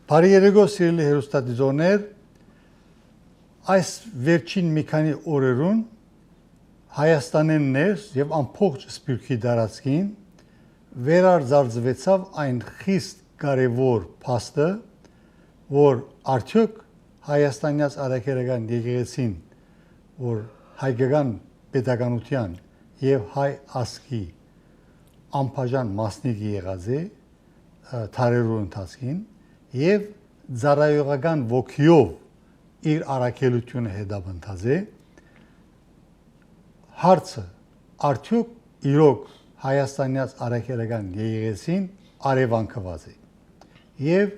Բարի երեկո սիրելի հեռուստադիտողներ, այս վերջին մի քանի օրերուն Հայաստանեն ներս եւ ամբողջ Սփյուռքի տարածքին վերարձարծվեցավ այն խիստ կարևոր փաստը, որ արդյոք Հայաստանյաց արաքելական եկեղեցին, որ հայկական պետականության եւ հայ ազգի անբաժան մասնիկ եղած է թարերու ընթացքին եւ ծառայողական ոգիով իր արաքելությունը հետապնդած է հարցը արդյոք իրոք հայաստանյաց արաքելական եկեղեցին արևանքված է եւ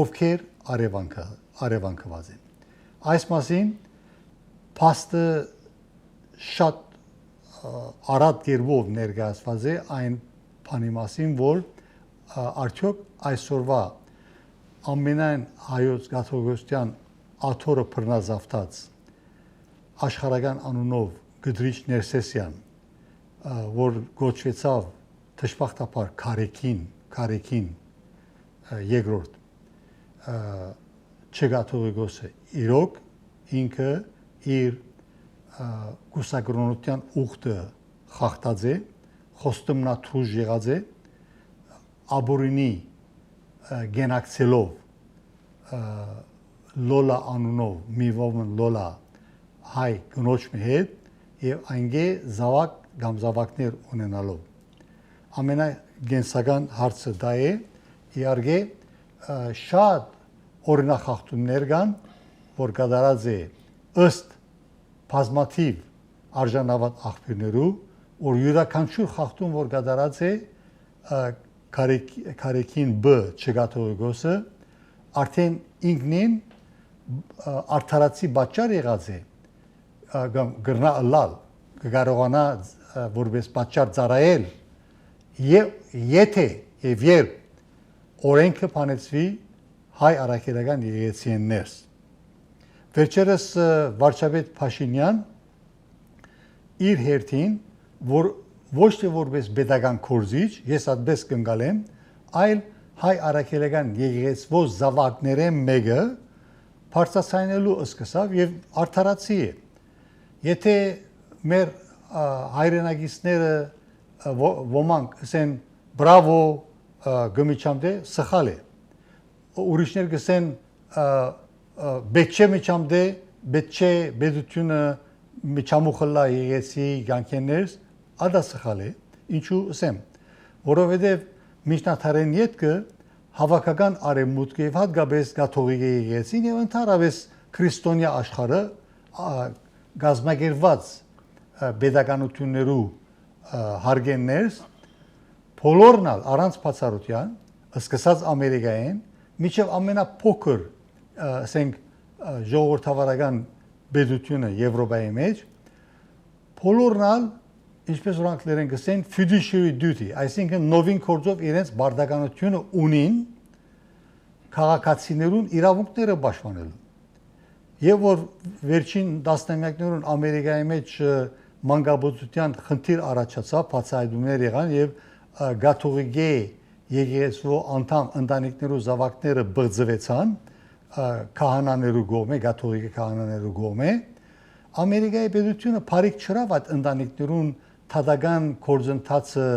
ովքեր արևանքված են այս մասին փաստը շատ արատ կերպով ներկայացված է այն բանի մասին որ արդյոք այսօրվա ամենայն հայոց կաթողիկոսության աթոռը բռնազավթած աշխարհական անունով Գդրիչ Ներսեսյան, որ գոչվեցավ դժբախտաբար Քարեքին երկրորդ չկաթողիկոսը իրոք ինքը իր կուսակրոնության ուխտը խախտած է, խոստումնաթուժ եղած է, աբորինի գենակցելով լոլա անունով մի ոմն լոլա հայ կնոջ մի հետ եւ այնգե զավակ կամ զավակներ ունենալով ամենագենսական հարցը դա է իհարկե շատ օրինախախտումներ կան որ կատարած է ըստ բազմաթիվ արժանավատ աղբյուրներու որ յուրաքանչյուր խախտում որ կատարած է Քարեքին B չկաթողիկոսը արդեն ինքնին արդարացի պատճառ եղած է գրնա ըլլալ կարողանա որպես պատճառ ծառայել եւ եթե եւ երբ օրենքը բանեցվի հայ արաքելական եկեղեցին ներս վերջերս վարչապետ Փաշինյան իր հերթին որ ոչ թե որպես pedagogan կորզիչ, ես այդպես կընկալեմ, այլ հայ արաքելական եկեղեցու զավակներեն մեկը բարձրացնելու սկսավ եւ արդարացի է։ Եթե մեր հայրենակիցները ոմանք ասեն բրավո գմիչամդե սխալ է։ Ուրիշներ կսեն բեչե միչամդե բեչե բեդությունը միչամուխլա եկեցի գանքեներս Ադա սխալ է, ինչու ասեմ, որովհետև միջնադարային ետքը հավաքական արևմուտք եւ հատկապես կաթողիկ եկեղեցին եւ ընդհանրապես քրիստոնյա աշխարհը գազմագերված pedagoganություններու հարգեններս բոլորն առանց բացառության սկսած Ամերիկայեն միջև ամենափոքր ասենք ժողովրդավարական պետությունը Եվրոպայի մեջ բոլորն ինչպես որ անգլերեն գսեն fiduciary duty, այսինքն նովին կորձով իրենց բարդականությունը ունին քաղաքացիներուն իրավունքները պաշտպանելու։ Եվ որ վերջին տասնամյակներուն Ամերիկայի մեջ մանկաբուծության խնդիր առաջացավ, բացահայտումներ եղան եւ կաթողիկե եկեղեցու անդամ ընտանիքներու զավակները բղձվեցան քահանաներու կողմէ, կաթողիկե քահանաներու կողմէ Ամերիկայի պետությունը բարիք չրավ այդ ընտանիքներուն թադական կորձընթացը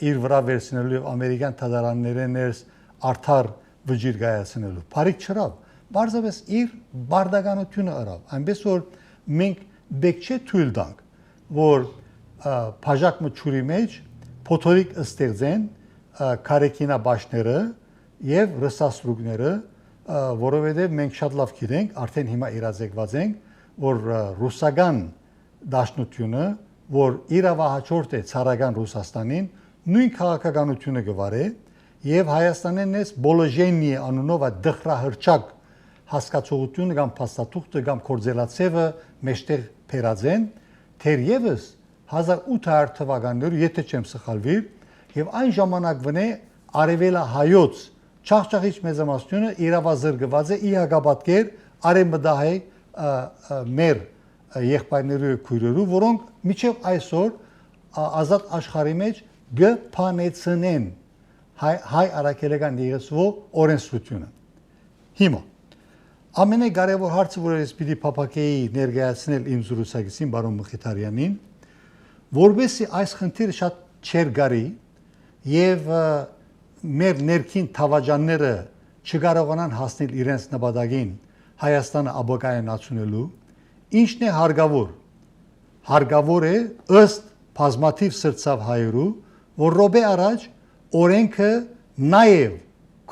իր վրա վերցնելու եւ ամերիկյան թադարաններեն ներս արդար վճիռ կայացնելու բարիք չրավ բարձրապես իր բարդականությունը արավ այնպես որ մենք բեք չէ թույլ տանք որ բաժակ մչուրի մեջ փոթորիկ ստեղծեն քարեքինաբաշները եւ ռսասրուկները որովհետեւ մենք շատ լավ գիտենք արդեն հիմա իրազեկված ենք որ ռուսական դաշնությունը որ իրավահաջորդ է ցարական Ռուսաստանին նույն քաղաքականությունը գվարե եւ Հայաստանեն ես Բոլոժենի անունով դխրահրճակ հասկացողությունը կամ փաստաթուղթը կամ կորձելացևը մեջտեղ փերածեն թերևս 1800 թվականներու եթե չեմ սխալվի եւ այն ժամանակվնե արևելա հայոց չաղճաղիչ մեծամասնությունը իրավազրկված է իհակապատկեր արեմդահայ մեր եղբայրներու քույրերու որոնք միջև այսօր ազատ աշխարհի մեջ գփանեցնեն հայ արաքելական եկեղեցու օրենսդրությունը Հիմա ամենակարևոր հարցը, որ ես պիտի փափակեի ներկայացնել իմ զրուցակիցին բարոն Մխիթարյանին, որովհետեւ այս խնդիրը շատ չեր գարի եւ մեր ներքին թավաջանները չկարողանան հասնել իրենց նպատակին Հայաստանը ապակայունացնելու, ինչն է հարգավոր։ Հարգավոր է ըստ բազմաթիվ սրծավ հայերու, որ ռոբե առաջ օրենքը նաև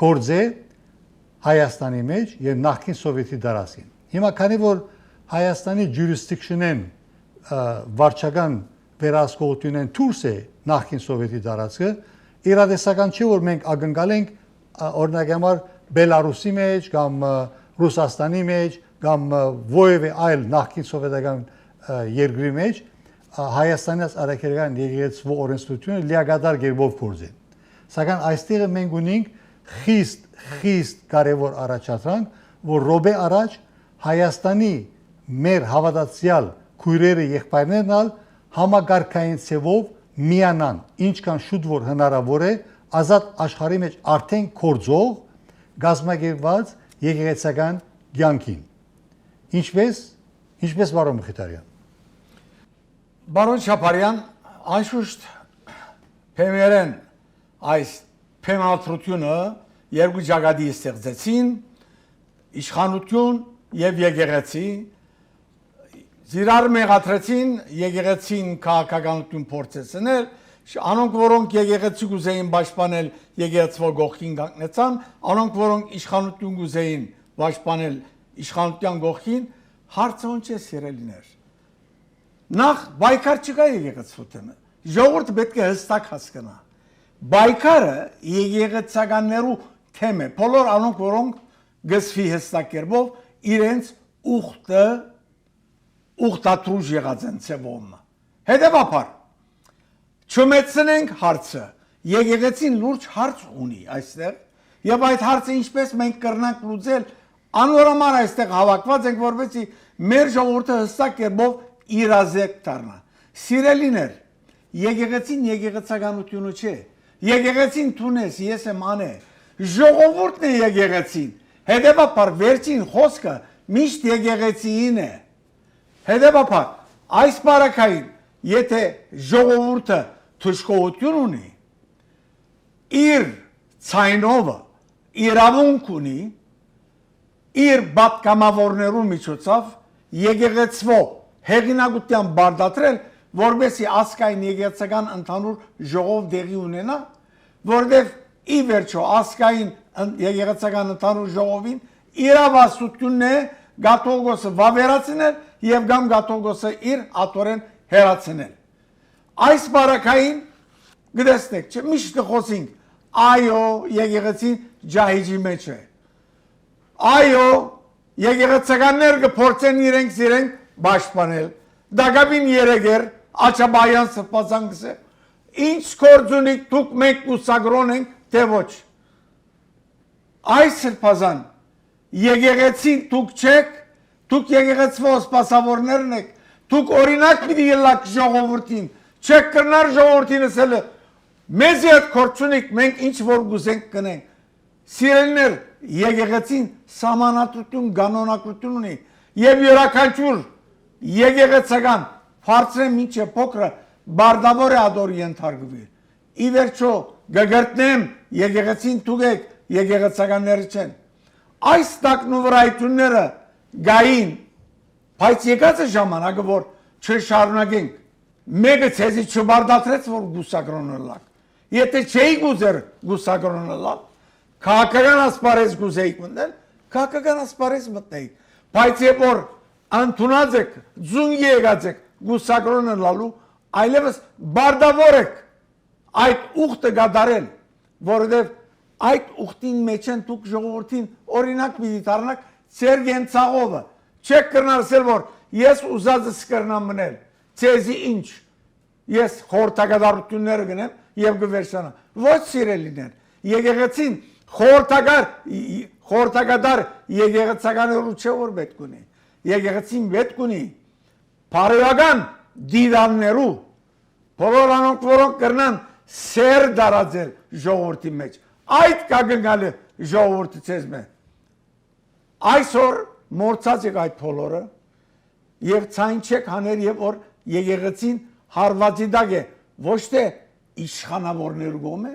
կորձե Հայաստանի մեջ եւ նախկին սովետի դարաշին։ Հիմա քանի որ Հայաստանի jurisdiction-ն վարչական վերահսկողությունն դուրս է նախկին սովետի դարաշը, իրադեսական չէ որ մենք ակնկալ ենք օրինակ համար Բելարուսի մեջ կամ Ռուսաստանի մեջ կամ որևէ այլ նախկին սովետական երկրի մեջ Հայաստանից արաքելական եկեղեցու օրենսդրությունը լիակատար կերպով փորձեն։ Սակայն այստեղ մենք ունենք խիստ կարևոր առաջադրանք, որ ռոբե առաջ Հայաստանի մեր հավատացյալ քույրերը եղբայրներն համագարկային ցևով միանան, ինչքան շուտ որ հնարավոր է ազատ աշխարհի մեջ արդեն կորձող գազམ་ակերպված եկեղեցական կյանքին։ Ինչպես բարոն Մխիթարյան։ Բարոն Չապարյան, անշուշտ փեմերեն այս փեմատրությունը երկու ճակատի ստեղծեցին իշխանություն եւ եկեղեցի զիրար մեղադրեցին եկեղեցին քաղաքականություն փորձեցնել անոնք որոնք եկեղեցի գուզեին պաշտպանել եկեղեցվո գողքին կանգնեցան անոնք որոնք իշխանություն գուզեին պաշտպանել իշխանության գողքին հարցը ոնց է սիրելիներ նախ բայկար չկա եկեղեցու թեմը ժողովուրդը պետք է հստակ հասկանա բայկարը եկեղեցականներու թեմ է բոլոր անոնք որոնք գսվի հստակ կերպով իրենց ուխտատրուժ եղած են ցեվում հետևաբար չմեցնենք հարցը եկեղեցին լուրջ հարց ունի այստեղ եւ այդ հարցը ինչպես մենք կրնանք լուծել անորոման այստեղ հավաքված ենք որովհետեւ մեր ժողովուրդը հստակ կերպով իրազեկ դառնա սիրելիներ եկեղեցին եկեղեցականությունը չէ եկեղեցին թունես ես եմ անե ժողովուրդն է եկեղեցին հետևաբար վերջին խոսքը միշտ եկեղեցին է հետևաբար այս բարակային եթե ժողովուրդը թշկողություն ունի իր ցայնով իրավունք ունի իր պատգամավորներու միջոցով եկեղեցվո հեղինակության բարդատրել որովհետեւ ասկային եկեղեցական ընդհանուր ժողով դեղի ունենա որովհետեւ ի վերջո ասկային եկեղեցական ընդհանուր ժողովին իրավասությունն է գաթողոսը վավերացնել եւ կամ գաթողոսը իր ատորեն հերացնել այս բարակային գտեսնեք չէ միշտ խոսենք այո եկեղեցին ջահիջի մեջ է այո եկեղեցականներ կփորձեն իրենք պաշտպանել դակավին երեգեր աչաբայան սպասանքսը ինչ կորձունիկ դուք մենք ուսագրոն ենք թե ոչ այս սրբազան եկեղեցին դուք չեք դուք եկեղեցվո սպասավորներն եք դուք օրինակ պիտի ելաք ժողովրդին չեք կրնար ժողովրդին ասել մեզ հետ կորձունիկ մենք ինչ որ գուզենք կնենք սիրելիներ եկեղեցին սահմանադրություն կանոնակություն ունի եւ յուրաքանչյուր եկեղեցական Փարծրը մինչե փոքրը բարդավոր է ադորի ենթարկվի։ Ի վերջո գգրտնեմ եկեղեցին թուգեք եկեղեցականները չեն։ Այս տակնուվրայությունները գային, բայց եկած է ժամանակը, որ չշարունակենք։ Մեկը ցեզի չբարդացրեց, որ գուսակրոնը լակ։ Եթե չէի գուզեր գուսակրոնը լակ, քաղաքական ասպարեզ գուզեիք մտնել, քաղաքական ասպարեզ մտնեիք։ Բայց երբ որ ընդունած եք, ձուն եկած եք գուսակրոնը լալու, այլևս բարդավոր եք այդ ուխտը գադարել, որովհետև այդ ուխտին մեջ են դուք ժողովրդին օրինակ պիտի դառնաք ձեր գենցաղովը, չեք կրնալ ասել, որ ես ուզածս կրնամ մնել, ցեզի ինչ, ես խորհրդակատարությունները գնեմ եւ գվերցանամ, ոչ սիրելիներ, եկեղեցին խորհրդակատար եկեղեցականներու չէ որ պետք ունի, եկեղեցին պետք ունի բարոյական դիրաններու, բոլոր անոնք որոնք կրնան սեր դարաձել ժողովրդի մեջ, այդ կագնգալը ժողովրդի ցեզ մե, Այսօր մորցած եք այդ փոլորը եւ ցայն չեք հաներ եւ որ եկեղեցին հարվածի դակ է ոչ թե իշխանավորներու կողմը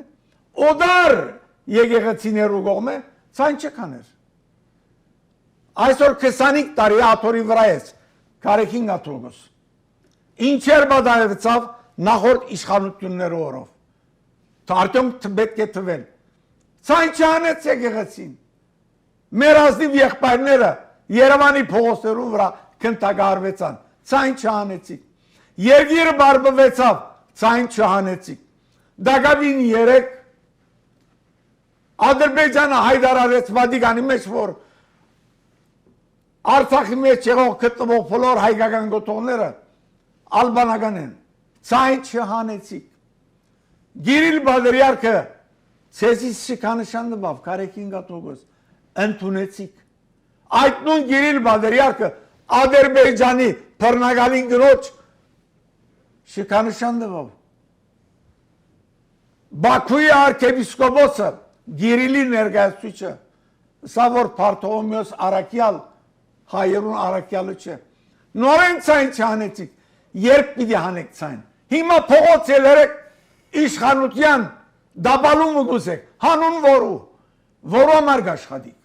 օդար եկեղեցիներու կողմը ցայն չեք հաներ այսօր 25 տարի աթորի վրա ես կարեկին գաթողոս ինչեր բադայեցավ նախորդ իշխանություններով օրով արդյոք պետք է թվեն ցայն չանեց եկեղեցին մեր ազնիվ եղբայրները Երևանի փողոցներու վրա քննարկվեցան ցայն չանեցի երկիրը բարբվեցավ ցայն չանեցի դակավին 3 Ադրբեջանը հայտարարեց Վատիկանի մեջ որ Արցախի մեջ եղող գտնվող բոլոր հայկական գոտողները ալբանական են ցայն չհանեցի Գիրիլ Բադրյարքը ցեզի շքանշան դավ կարեկին գաթողոս ընդունեցիք այդ նույն Գիրիլ Բադրյարքը Ադրբեջանի բռնակալին գրոջ շքանշան դավ Բաքուի arczepiskopոսը Գիրիլի ներկայացուցիչը սա որ Պարտողոմեոս Արաքյալ հայերուն Արաքյալը չէ նորեն ցայն չանեցիք երբ պիտի հանեք ցայն հիմա փողոց ելերեք իշխանության դաբալումը գուսեք հանուն որու մարդ աշխատիկ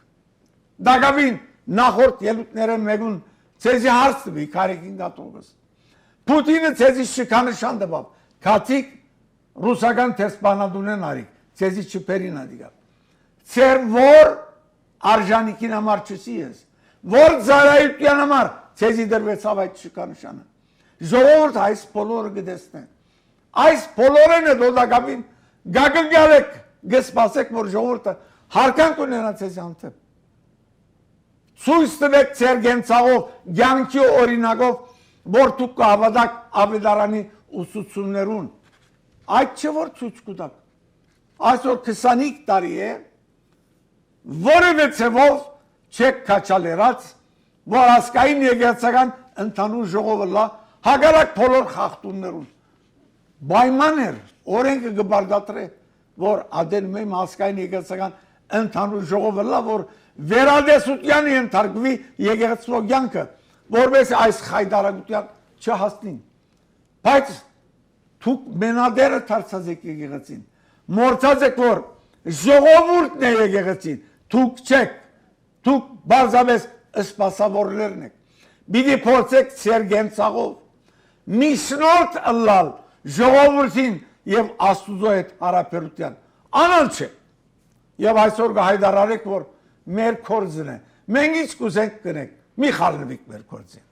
դակավին նախորդ ելույթները մեկուն ցեզի հարց տվի կարեկին գաթողոս Պուտինը ցեզի շքանշան տվավ քացիկ ռուսական տեսփանադունեն արի ցեզի չպերին ադիգա ցեր որ արժանիկին համար չսի ես որ ծառայության համար ցեզի դրվեցավ այդ շքանշանը ժողովուրդ այս բոլորը գտեսնեն այս բոլորն է դոդակապին գագնգալեք գսպասեք որ ժողովուրդը հարկանք ունենա ցեզի անտեպ ցույց տվեք ցեր գենցաղով ցանկի օրինակով որ դուք կհավատաք ավետարանի ուսուցումներուն այդ չէ որ ցույց կտակ այսօր 25 տարի է որևէ ցեվով չեք քաչալերած որ ասկային եկեղեցական ընդհանուր ժողովը լա հագարակ բոլոր խախտումներուն պայման էր օրենքը կբարգատրե որ ադեն մեմ ասկային եկեղեցական ընդհանուր ժողովը լա որ վերադեսության ենթարկվի եկեղեցվո կյանքը որպես այս խայդարագության չհասնին բայց դուք մենադերը դարձած եք եկեղեցին մորցած եք որ ժողովուրդն է եկեղեցին դուք չեք դուք բարձավես սպասավորներն եք պիտի փորձեք ձեր գենցաղով միշնորդ ըլլալ ժողովրդին եւ Աստուծո հետ հարաբերության անալ չէ եւ այսօր կհայտարարեք որ մեր կորձն է մենք ինչ կուզենք կնենք մի խառնվիկ մեր կորձին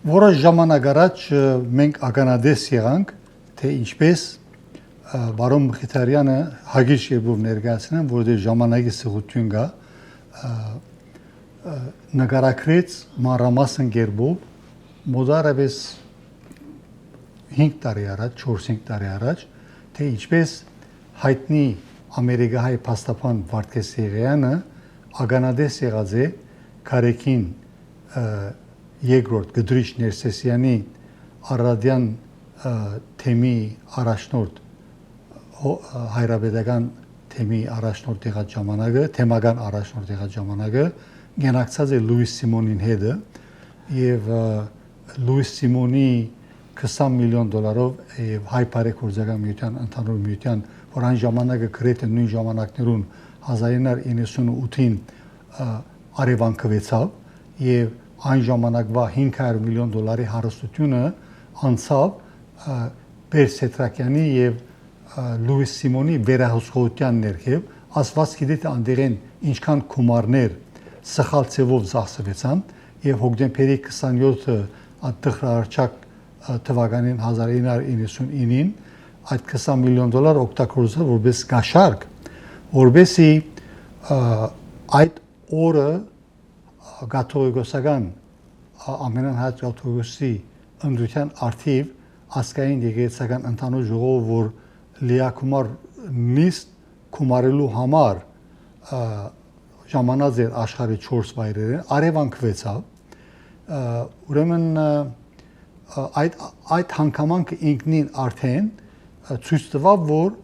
Որոշ ժամանակ առաջ մենք ականադես եղանք թե ինչպես Բարոն Մխիթարյանը հագիր շեբով ներկայացնեն որտեղ ժամանակի սղություն կա նկարագրեց մանրամասն կերպով մոդարավես 5 տարի առաջ 4-5 տարի առաջ թե ինչպես հայտնի ամերիկահայ փաստաբան Վարդգես Եղյանը ականադես եղած է Կարեկին երկրորդ Գդրիչ Ներսեսյանի Արարատյան թեմի առաջնորդ հայրապետական թեմի առաջնորդ եղած ժամանակը թեմական առաջնորդ եղած ժամանակը գենակցած է Լուիս Սիմոնին հետը եւ Լուիս Սիմոնի $20 միլիոն եւ հայ բարեգործական միության ընդհանուր միության որ այն ժամանակը գրեթե նույն ժամանակներուն 1998-ին արևանքվեցավ եւ այն ժամանակվա $500 միլիոն հարստությունը անցավ Պերսետրակյանի եւ Լուիս Սիմոնի վերահսկողության ներքև ասված գիտի թե անդերեն ինչքան գումարներ սխալ ցևով ծախսվեցան եւ հոկտեմբերի 27-ը ատխրարչակ թվականին 1999-ին այդ $20 միլիոն օգտագործել որպես գաշարք որբեսի այդ օրը կաթողիկոսական ամենահայտ կաթողիկոսի ընդդության արդիվ ասկային եկեղեցական ընդհանուր ժողովը որ լիակումար նիստ կումարելու համար ժամանած էր աշխարհի 4 վայրերեն արևանքվեցավ ուրեմն այդ հանգամանքը ինքնին արդեն ցույց տվավ որ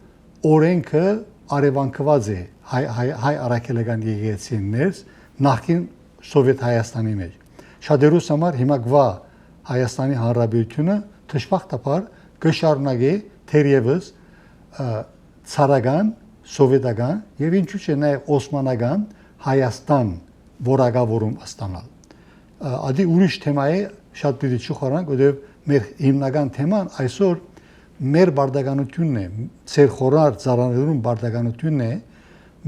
օրենքը արևանկված է հայ արաքելական եկեղեցիներս նախքին Սովետ Հայաստանի մեջ։ Շատերուս համար հիմա գվա Հայաստանի Հանրապետությունը դժբախտաբար կշարունակի թերևս ցարական, սովետական եւ ինչու՞ չէ նաեւ օսմանական Հայաստան որակավորում ստանալ։ Ադի ուրիշ թեմա է, շատ պիտի չխորանք, որովհետեւ մեր հիմնական թեման այսօր մեր բարդականությունն է, ծեր խորար ծառաներուն բարդականությունն է,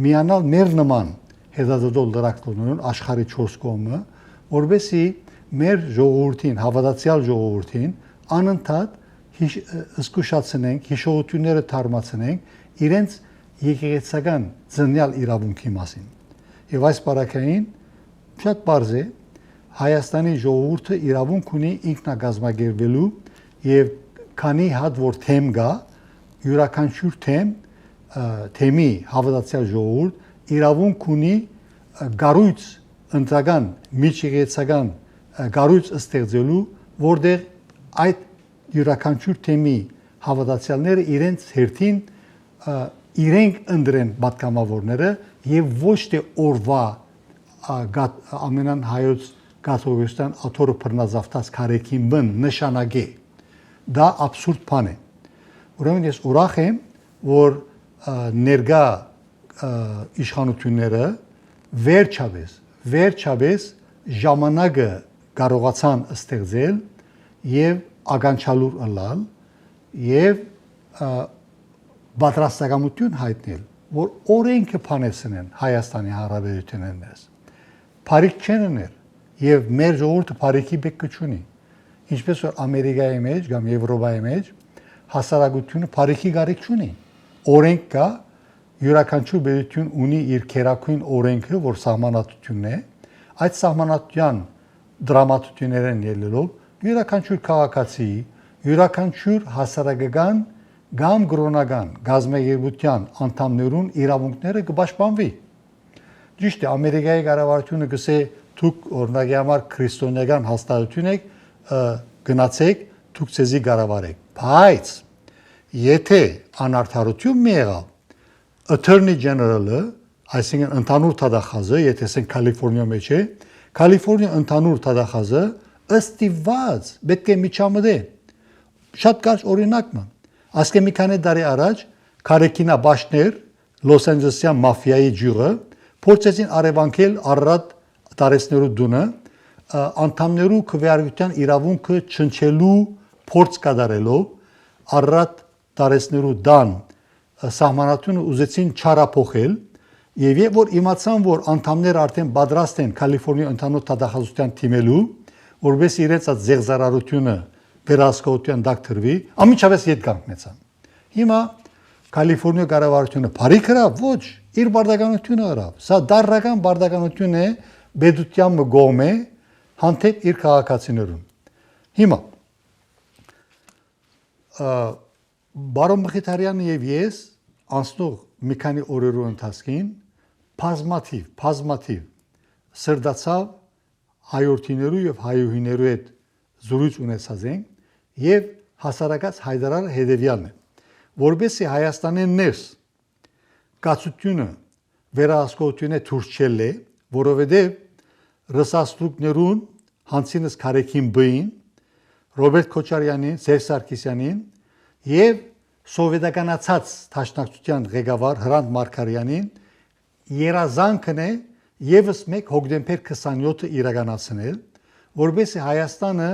միանալ մեր նման հետազոտող լրակցողներուն աշխարհի 4 կողմը, որովհետեւ մեր ժողովրդին, հավատացյալ ժողովրդին անընդհատ զգուշացնենք, հիշողությունները թարմացնենք իրենց եկեղեցական ծնյալ իրավունքի մասին։ Եվ այս բարակային շատ բարձ է Հայաստանի ժողովուրդը իրավունք ունի ինքնագազմագերվելու եւ քանի հատ որ թեմ գա յուրաքանչյուր թեմի հավատացյալ ժողովուրդ իրավունք ունի գառույց ընտրական միջեկեղեցական գառույց ստեղծելու որտեղ այդ յուրաքանչյուր թեմի հավատացյալները իրենց հերթին իրենք ընդրեն պատգամավորները եւ ոչ թե օրվա ամենան հայոց կաթողիկոսական աթոռը բռնազավթած քարեքին բն նշանակե դա абսուրդ բան է ուրեմն ես ուրախ եմ որ ներկա իշխանությունները վերջապես ժամանակը կարողացան ստեղծել եւ ականջալուր ըլլալ եւ պատրաստակամություն հայտնել որ օրենքը փանեցնեն Հայաստանի Հանրապետությունից բարիք չեն ուներ եւ մեր ժողովուրդը բարիքի բեք չունի ինչպես որ Ամերիկայի մեջ կամ Եվրոպայի մեջ հասարակությունը բարիքի գարիք չունի օրենք կա յուրաքանչյուր պետություն ունի իր քերակույն օրենքը որ սահմանատությունն է այդ սահմանատության դրամատություններն ելնելով յուրաքանչյուր քաղաքացի յուրաքանչյուր հասարակական կամ գրոնական գազագերբության անդամներուն իրավունքները կպաշտպանվի ճիշտ է Ամերիկայի կառավարությունը գսե դուք օրինակի համար քրիստոնեական հաստատություն եք գնացեք դուք ցեզի կառավարեք բայց եթե անարդարություն մի եղավ Attorney General-ը այսինքն ընդհանուր թադախազը եթե ասենք Կալիֆոռնիա մեջ է Կալիֆոռնիա ընդհանուր թադախազը ըստիված պետք է միջամտե շատ կարճ օրինակն է ասկե մի քանի տարի առաջ Կարեկինա Բաշներ Լոս Անջելեսյան մաֆիայի ջուրը փորձեցին արևանքել Արարատ տարեցներու դունը անդամներու քվեարկության իրավունքը չնչելու փորձ կատարելով Արարատ տարեցներու դան սահմանությունը ուզեցին չարափոխել եւ որ իմացան որ անդամները արդեն պատրաստ են Կալիֆոռնիա ընդհանուր թադախազության թիմելու որովհետեւ իրենց այդ զեղծարարությունը վերահսկողության դակ թրվի ամիջավես ետ կանգնեցան հիմա Կալիֆոռնիա կառավարությունը բարի գրավ ոչ իր բարդականությունը գրավ սա դարական բարդականություն է բեդության մգոմ է հանդեպ իր քաղաքացիներուն հիմա Բարոն Մխիթարյանը եւ ես անցնող մի քանի օրերու ընթացքին բազմաթիվ սրդացավ հայորդիներու եւ հայուհիներու հետ զրույց ունեցած ենք եւ հասարակած հայտարարը հետեւյալն է որբեսի Հայաստանի ներս կացությունը վերահսկողությունը դուրս չելե որովհետեւ ռսաստրուկներուն հանցինս Կարեկին բին Ռոբերտ Քոչարյանին Սերժ Սարգսյանին եւ սովետականացած Թաշնակցության ղեկավար Հրանտ Մարգարյանին երազանքն է եւս մեկ հոկտեմբեր 27-ը իրականացնել որբեսի Հայաստանը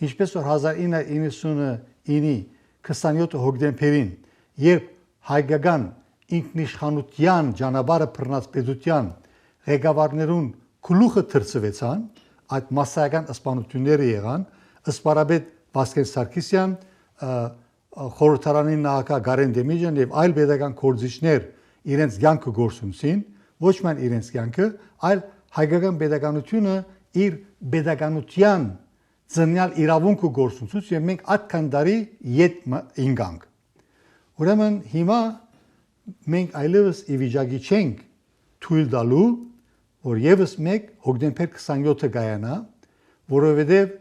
ինչպես որ 1999-ի 27 հոկտեմբերին երբ հայկական ինքնիշխանության ճանապարհը բռնած պետության ղեկավարներուն գլուխը թրծվեցան այդ մասսայական սպանությունները եղան ըսպարաբեդ Վասկեն Սարգսյան խորհրդարանի նախագահ Գարեն Դեմիջյան եւ այլ pedagogan կորձիչներ իրենց ցանկը գործունեցին ոչ միայն իրենց ցանկը այլ հայկական pedagoganությունը իր pedagoganության ծնյալ իրավունքը գործունեցուց եւ մենք այդքան տարի ետ ինգանք ուրեմն հիմա մենք այլևս ի վիճակի չենք թույլ տալու որ եւս մեկ հոկտեմբեր 27-ը գայանա որովհետեւ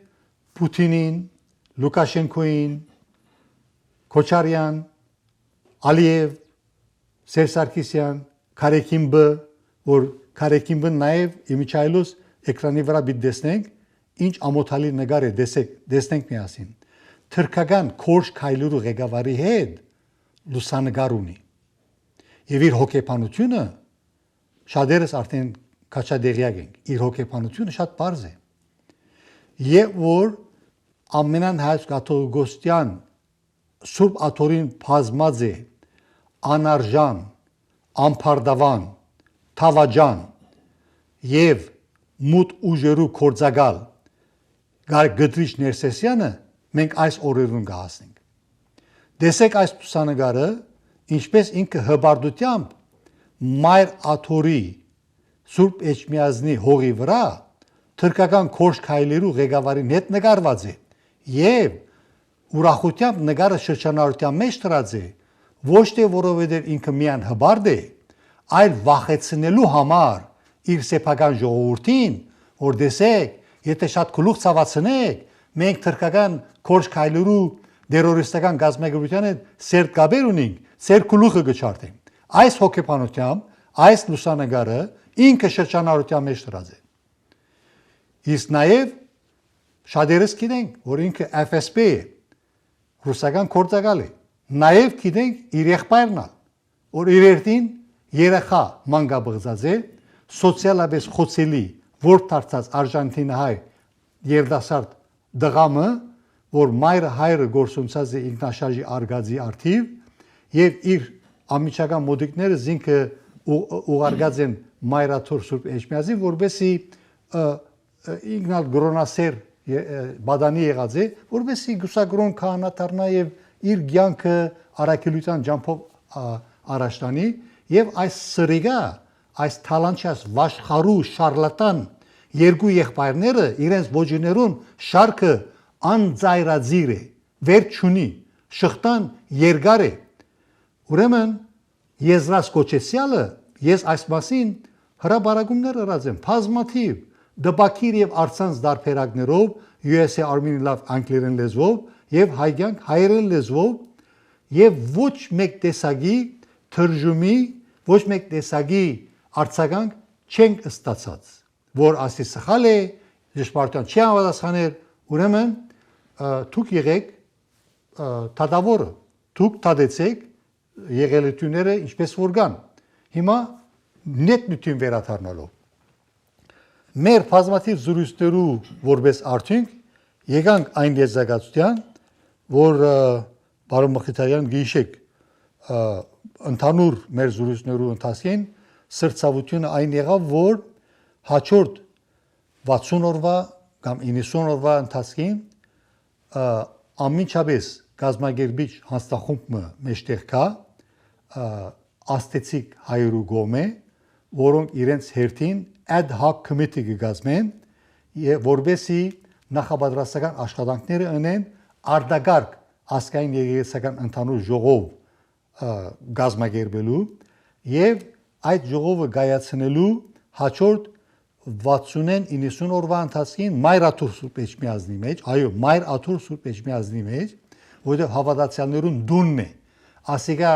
Պուտինին Լուկաշենկոին Քոչարյան Ալիև Սերժ Սարգսյան, Քարեքիմբը, որ Քարեքիմբը նաև իմիջայլոս էկրանի վրա պիտի տեսնենք, ինչ ամոթալի նկար է, տեսնենք միասին։ Թրքական Քորշ Քայլուրու ղեկավարի հետ լուսանկար ունի։ Եվ իր հոգեբանությունը շատերս արդեն քաչադեղյակ ենք։ Իր հոգեբանությունը շատ բարձ է։ Եվ որ ամենան հայոց կաթողիկոսյան Սուրբ Աթորին բազմած է անարժան, ամփարդավան, թավաջան եւ մութ ուժերու կորցակալ գտրիչ Ներսեսյանը մենք այս օրերուն կհասնենք։ Տեսեք այս ցուցանկարը, ինչպես ինքը հբարդությամբ Մայր Աթորի Սուրբ Էջմիածնի հողի վրա թրքական Քորշ Քայլերու ղեկավարին հետ նկարված է եւ ուրախությամբ նկարը շրջանառության մեջ դրած է ոչ թե որովհետեւ ինքը միան հբարդ է, այլ վախեցնելու համար իր սեփական ժողովրդին, որ տեսեք, եթե շատ գլուխ ցավացնեք, մենք թրքական Քորշ Քայլերու դերորիստական գազམ་ագործության հետ սերտ կապեր ունենք, սեր գլուխը գճարտենք։ Այս հոգեբանությամբ այս լուսանկարը ինքը շրջանառության մեջ դրած է։ Իսկ նաև շատերս գիտենք, որ ինքը FSB է, ռուսական կորցակալ է։ Նաև գիտենք իր եղբայրն է, որ իր երթին երեխա մանկաբղծած է, սոցիալապես խոցելի, որ դարձած արժանտինահայ երդասարդ դղամը, որ մայրը հայրը գործունցած է ինքնաշարժի արգածի արդիվ եւ իր ամիջական մոդիկները զինքը ուղարկած են Մայրաթոր Սուրբ Էջմիածին, որբեսի ինքնալ գրոնասեր բադանի եղած է, որբեսի գուսագրոն քահանա դառնա եւ իր ցանկը արաքելության ջամփով առաջտանի եւ այս սրիգա այս թալանչած վաշխարու շարլատան երկու եղբայրները իրենց ոչիներուն շարքը անձայրածիր է, վերջ չունի, շղթան երկար է։ Ուրեմն եզրած կոչեցյալը ես այս մասին հրաբարակումներ ըրած եմ, բազմաթիվ դպակիր եւ արցանց դարբերակներով USA Army Love անգլերեն լեզվով եւ հայկյանք հայերեն լեզվով եւ ոչ մեկ տեսակի թրժումի, ոչ մեկ տեսակի արձագանք չենք ստացած, որ ասի սխալ է, ճշմարտության չի համապատասխաներ, ուրեմն դուք եղեք թադավորը, դուք թադեցեք եղելությունները ինչպես որ կան։ Հիմա նետնություն վերաթարնալով մեր բազմաթիվ զրույցներու որպես արդյունք եկանք այն եզրակացության, որ պարոն Մխիթարյան գիշեք ընդհանուր մեր զրույցներու ընթացքին սրտացավությունը այն եղավ, որ հաջորդ 60 օրվա կամ 90 օրվա ընթացքին ամենչապես գազམ་ագերբիչ հանձնախումբը մեջտեղ կա աստեցիկ հայերու գոմե, որոնք իրենց հերթին ad hoc committee կգազմեն եւ որբեսի նախապատրաստական աշխատանքները ունեն արտագարկ ասկային եկեղեցական ընդհանուր ժողով գազམ་ագերբելու եւ այդ ժողովը գայացնելու հաջորդ 60-ին 90 օրվա ընթացքին Մայր Աթոր Սուրբ Էջմիածնի մեջ, այո, Մայր Աթոր Սուրբ Էջմիածնի մեջ, որտեղ հավատացյալներուն դունն է, ասիկա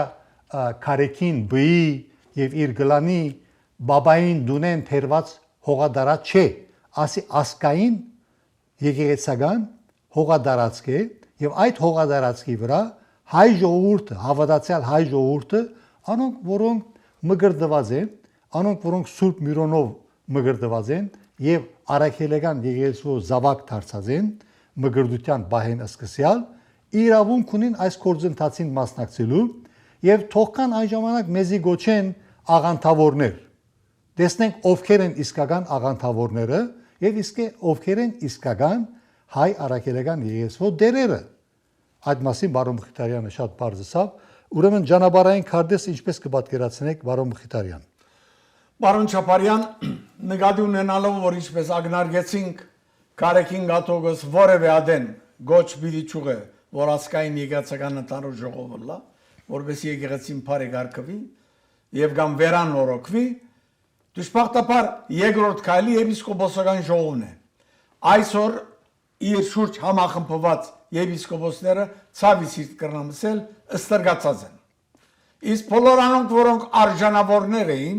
Քարեքին բի եւ իր գլանի բաբային դունեն թերված հողադարած չէ, ասի ասկային եկեղեցական հողադարածք է եւ այդ հողադարածքի վրա հայ ժողովուրդը, հավատացյալ հայ ժողովուրդը, անոնք որոնք մգրդված են, անոնք որոնք Սուրբ Միրոնով մգրդված են եւ արաքելական եկեղեցու զավակ դարձած են մգրդության բահեն սկսյալ իրավունք ունին այս գործընթացին մասնակցելու եւ թողքան այն ժամանակ մեզի գոչեն աղանթավորներ տեսնենք ովքեր են իսկական աղանթավորները եւ իսկ ովքեր են իսկական հայ արաքելական եկեղեցու դերերը այդ մասին բարոն Մխիթարյանը շատ բարձ ասավ ուրեմն ճանապարհային քարտեզ ինչպես կպատկերացնեք բարոն Մխիթարյան Պարոն Չապարյան, նկատի ունենալով, որ ինչպես ակնարկեցինք, Քարեքին գաթողիկոս որևէ ադեն գոչ պիտի չուղե, որ ասկային եկեղեցական ընդհանուր ժողովը լա, որովհետեւ եկեղեցին բարեկարգվի եւ կամ վերանորոգվի, դժբախտաբար երկրորդ քայլի եպիսկոպոսական ժողովն է։ Այսօր իր շուրջ համախմբված եպիսկոպոսները ցավի սիրտ կրնամսել ստրգացած են։ Իսկ բոլոր անոնք, որոնք արժանավորներ էին,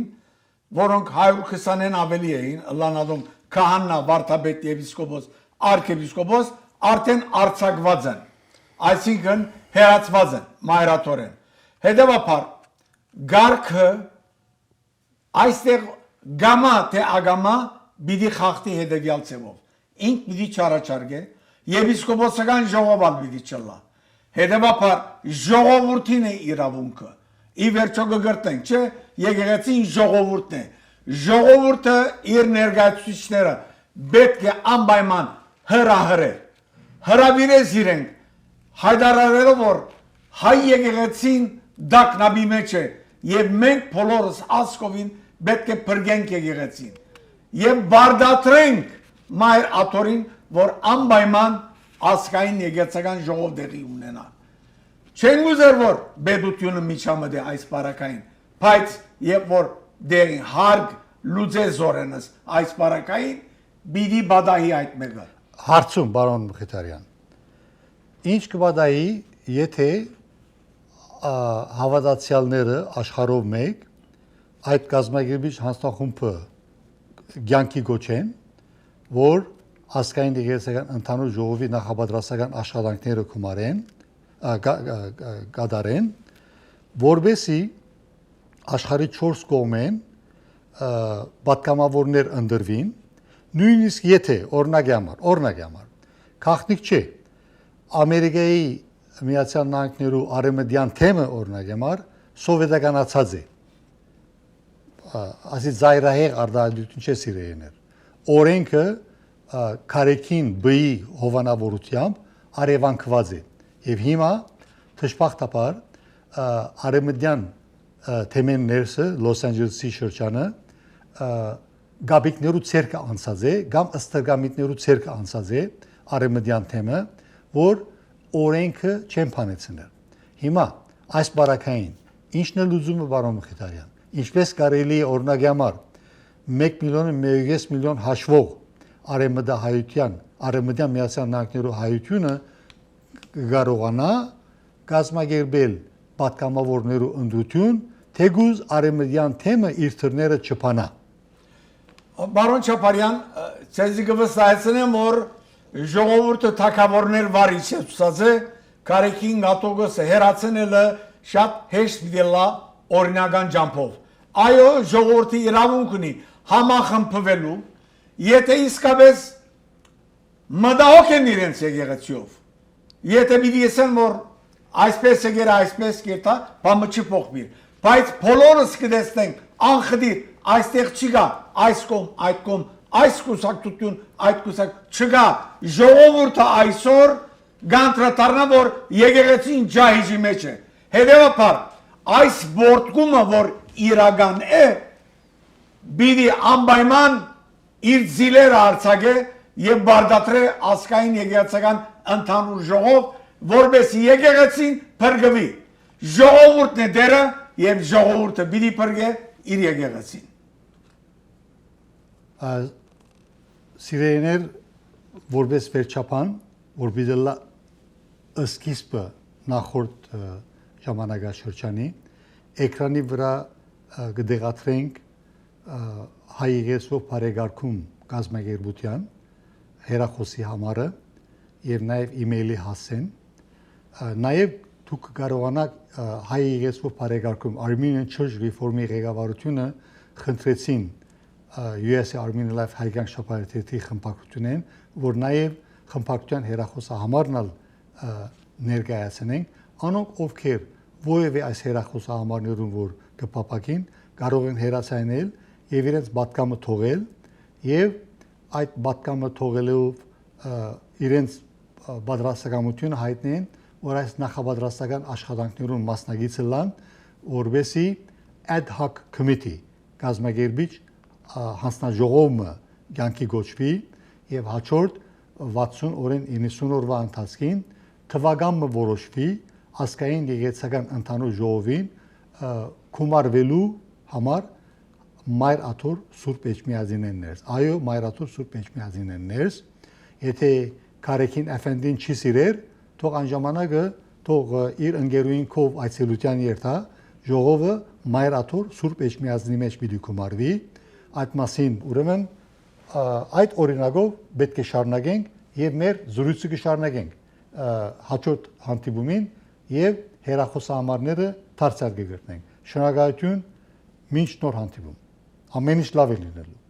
որոնք 120-ն ավելի էին, լանադում քահանա, վարդապետ, եպիսկոպոս, արքեպիսկոպոս, արդեն արձակված են, այսինքն հերացված են մայրաթորեն։ Հետևաբար գարքը այստեղ գամա թե ագամա պիտի խախտի հետևյալ ձևով։ Ինք պիտի չառաջարկե, եպիսկոպոսական ժողովալ պիտի չլա։ Հետևաբար ժողովրդին է իրավունքը։ Ի վերջո կգրտենք, չէ, եկեղեցին ժողովուրդն է։ Ժողովուրդը իր ներկայացուցիչները պետք է անպայման հրահրել։ Հրավիրես իրենք, հայտարարելով, որ հայ եկեղեցին դակնաբի մեջ է, եւ մենք բոլորս ասկովին պետք է փրկենք եկեղեցին։ Եվ բարդատրենք մայր աթորին, որ անպայման ասկային եկեղեցական ժողով դեղի ունենա։ Չեն ուզեր, որ բեդությունը միջամտե այս բարակային, բայց երբ որ դեղի հարկ լուծե զորենս այս բարակային, բիդի բադահի այդ մեկը։ Հարցում, բարոն Մխիթարյան, ինչ կբադայի, եթե հավատացյալները աշխարհով մեկ այդ կազմակերպիչ հանձնախումբը կյանքի գոչեն, որ ասկային եկեղեցական ընդհանուր ժողովի նախապատրաստական աշխատանքները կմարեն, կատարեն, որովհետեւ աշխարհի 4 կողմեն պատգամավորներ ընդրվին, նույնիսկ եթե օրինակ համար, քաղաքնիկ չէ, Ամերիկայի Միացյալ Նահանգներու արևմտյան թեմը օրինակ համար սովետականացած է, ասի զայրահեղ արտահայտություն չէ սիրելիներ, օրենքը քարեկին բի հովանավորությամբ արևանքված է, եւ հիմա դժբախտաբար արևմտյան թեմեն ներսը Լոս Անջելեսի շրջանը գաբիկներու ցերկը անցած է կամ ըստրգամիտներու ցերկը անցած է արևմտյան թեմը, որ օրենքը չեն փանեցնել։ Հիմա այս բարակային ինչն է լուծումը, բարոն Մխիթարյան, ինչպես կարելի է օրինակ համար 1 միլիոն հաշվող արևմտյան Միացյալ Նահանգներու հայությունը կարողանա կազմակերպել պատգամավորներու ընդրություն, թեգուզ արևմտյան թեմը իր թռները չփանա։ Բարոն Չապարյան, ցեզի կվստահեցնեմ, որ ժողովուրդը թակավորներ վարի ցուցած է, կարեկին գատոգոսը հերացնելը շատ հեշտ դիլա օրինական ջամփով։ Այո, ժողովրդի իրավունք ունի համախմբվելու, եթե իսկապես մտահոգ են իրենց եկեղեցիով, եթե պիտի ասեն, որ այսպես եկեր, այսպես կերտա, բամը չփոխվի, բայց բոլորս կտեսնենք անխդիր այստեղ չկա այս կողմ, այս կուսակցություն, այդ կուսակ չկա, ժողովուրդը այսօր գանտրատարնա, որ եկեղեցին ջահիջի մեջ է։ Հետևաբար այս որդգումը, որ իրական է, պիտի անպայման իր զիլերը արձակե եւ բարդատրե ասկային եկեղեցական ընդհանուր ժողով, որպես եկեղեցին փրկվի։ Ժողովուրդն է դերը եւ ժողովուրդը պիտի փրկե իր եկեղեցին։ Սիրելիներ, որպես վերջապան, որ պիտի սկիզբը նախորդ ժամանակաշրջանի էկրանի վրա կդեղատրենք հայ եկեղեցու բարեկարգում կազմակերպության հեռախոսի համարը եւ նաեւ email-ի հասցեն, նաեւ դուք կարողանաք հայ եկեղեցու բարեկարգում Armenian Church Reform-ի ղեկավարությունը խնդրեցին USA Armenian Life հայկական շփոթի խմբակցությունեն, որ նաեւ խմբակցության հեռախոսահամարն ներկայացնենք, անոնք ովքեր որևէ այս հեռախոսահամարներում որ կփապակին, կարող են հեռացանել եւ իրենց պատկամը թողել եւ այդ պատկամը թողելով իրենց պատրաստակամությունը հայտնեն, որ այս նախապատրաստական աշխատանքներուն մասնակիցը լան, որովհետեւ ad hoc committee կազմակերպիչ հանձնաժողովը կյանքի գոչվի եւ հաջորդ 60 օրեն 90 օրվա ընթացքին թվականը որոշվի ասկային եկեղեցական ընդհանուր ժողովին կումարվելու համար Մայր Աթոր Սուրբ Էջմիածիններս։ Այո, Մայր Աթոր Սուրբ Էջմիածիններս, եթե Կարեկին Աֆենդին չի սիրեր, թող այն ժամանակը թող իր ընկերուին կով այցելության երթա ժողովը մայրաթոր Սուրբ Էջմիածնի մեջ պիտի գումարվի, այդ մասին ուրեմն այդ օրինակով պետք է շարունակենք եւ մեր զրույցը կշարունակենք հաջորդ հանդիպումին եւ հեռախոսահամարները դարձյալ կգտնենք։ Շնորհակալություն, մինչ նոր հանդիպում։ Ամեն ինչ լավ է լինելու։